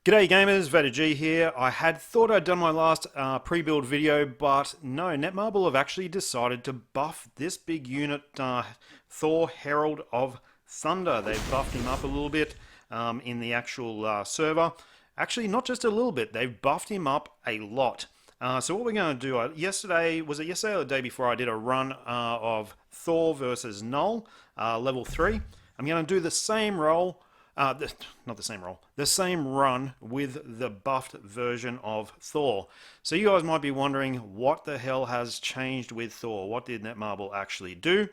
G'day gamers, VaderG here. I had thought I'd done my last pre-build video, but no, Netmarble have actually decided to buff this big unit, Thor, Herald of Thunder. They've buffed him up a little bit in the actual server. Actually, not just a little bit, they've buffed him up a lot. So what we're going to do, was it yesterday or the day before, I did a run of Thor versus Knull, level 3. I'm going to do the same role. Not the same role, the same run with the buffed version of Thor. So you guys might be wondering what the hell has changed with Thor. What did Netmarble actually do?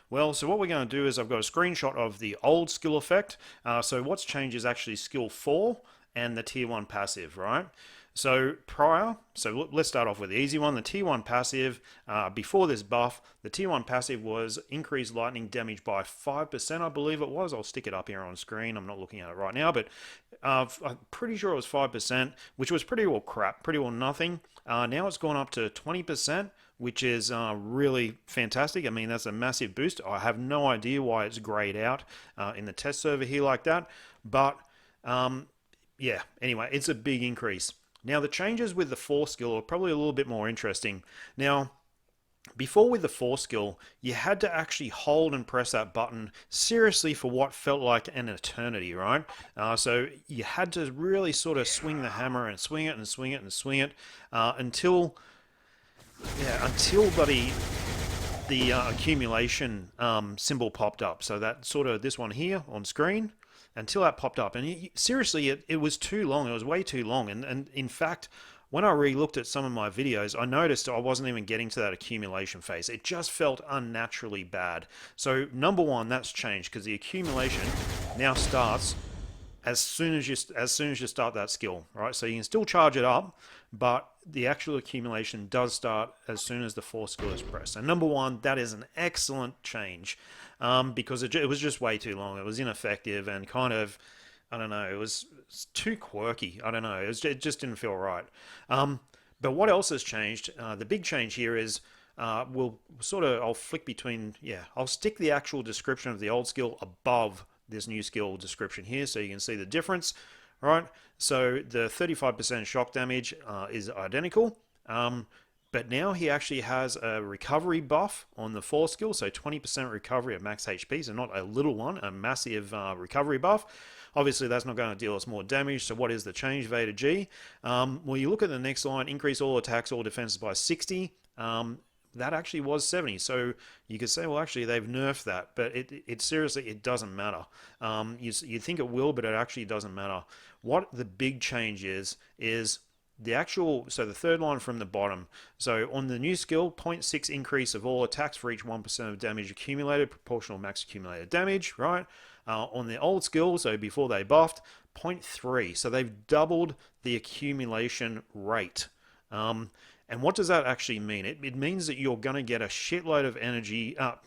Well, so what we're going to do is I've got a screenshot of the old skill effect. So what's changed is actually skill 4 and the tier 1 passive, right? So let's start off with the easy one. The tier 1 passive, before this buff, the tier 1 passive was increased lightning damage by 5%, I believe it was. I'll stick it up here on screen. I'm not looking at it right now, but I'm pretty sure it was 5%, which was pretty well crap, pretty well nothing. Now it's gone up to 20%, which is really fantastic. I mean, that's a massive boost. I have no idea why it's grayed out in the test server here like that, but yeah, anyway, it's a big increase. Now, the changes with the 4 skill are probably a little bit more interesting. Now, before with the 4 skill, you had to actually hold and press that button seriously for what felt like an eternity, right? So you had to really sort of swing the hammer and swing it and swing it and swing it until the accumulation symbol popped up. So that sort of this one here on screen, until that popped up. And seriously, it was too long. It was way too long. And in fact, when I re-looked at some of my videos, I noticed I wasn't even getting to that accumulation phase. It just felt unnaturally bad. So number one, that's changed because the accumulation now starts as soon as you start that skill, right? So you can still charge it up, but the actual accumulation does start as soon as the 4 skill is pressed. And number one, that is an excellent change because it was just way too long. It was ineffective and kind of, I don't know, it was too quirky. I don't know, it just didn't feel right. But what else has changed? The big change here is I'll flick between, I'll stick the actual description of the old skill above this new skill description here so you can see the difference, right? So the 35% shock damage is identical, but now he actually has a recovery buff on the 4 skill, so 20% recovery at max HP, so not a little one, a massive recovery buff. Obviously that's not going to deal us more damage, so what is the change, VaderG? Well, you look at the next line, increase all attacks, all defenses by 60. That actually was 70. So you could say, well, actually, they've nerfed that. But it seriously, it doesn't matter. You think it will, but it actually doesn't matter. What the big change is the actual, so the third line from the bottom. So on the new skill, 0.6 increase of all attacks for each 1% of damage accumulated, proportional max accumulated damage, right? On the old skill, so before they buffed, 0.3. So they've doubled the accumulation rate. And what does that actually mean? It means that you're going to get a shitload of energy, a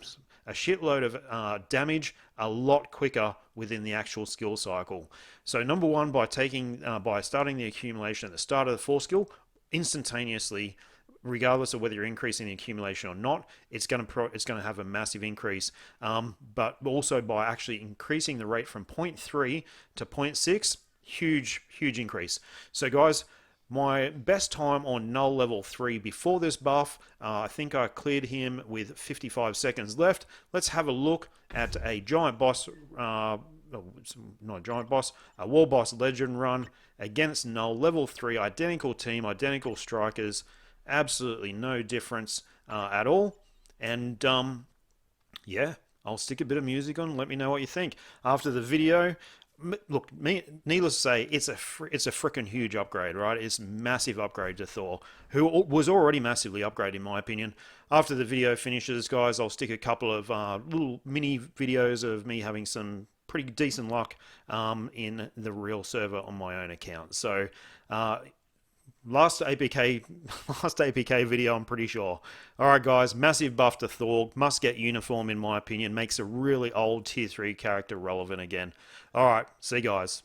shitload of damage a lot quicker within the actual skill cycle. So number one, by starting the accumulation at the start of the 4 skill, instantaneously, regardless of whether you're increasing the accumulation or not, it's going to have a massive increase. But also by actually increasing the rate from 0.3 to 0.6, huge increase. So guys, my best time on Knull level 3 before this buff, I think I cleared him with 55 seconds left. Let's have a look at a giant boss, not a giant boss, a war boss legend run against Knull level 3, identical team, identical strikers, absolutely no difference at all. And yeah, I'll stick a bit of music on, let me know what you think. After the video, look, needless to say, it's a freaking huge upgrade, right? It's a massive upgrade to Thor, who was already massively upgraded in my opinion. After the video finishes, guys, I'll stick a couple of little mini videos of me having some pretty decent luck in the real server on my own account. So last APK video, I'm pretty sure. Alright guys, massive buff to Thor, must get uniform in my opinion, makes a really old tier 3 character relevant again. Alright, see you guys.